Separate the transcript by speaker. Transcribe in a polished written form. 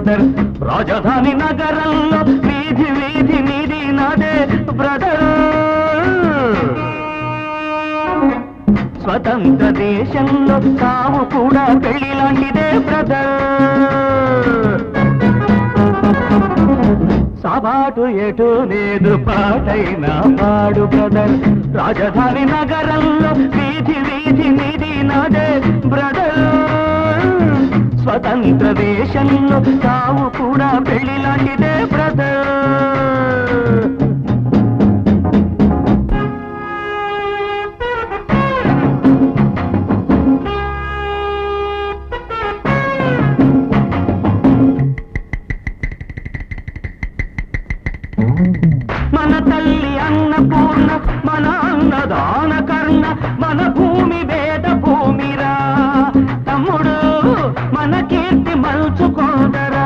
Speaker 1: brother రాజధాని నగరంలో వీధి వీధి నీది నాదే బ్రదర్ స్వతంత్ర దేశంలో సావు కూడా పెళ్లి లాంటిదే బ్రదర్ సాబాటు ఎటు లేదు పాటైనా పాడు బ్రదర్ రాజధాని నగరంలో వీధి వీధి నీది నాదే బ్రదర్ స్వతంత్ర దేశంలో సావు కూడా పెళ్లి లాంటిదే బ్రదర్ మన తల్లి అన్నపూర్ణ మన అన్నదాన కర్ణ మన భూమి వేద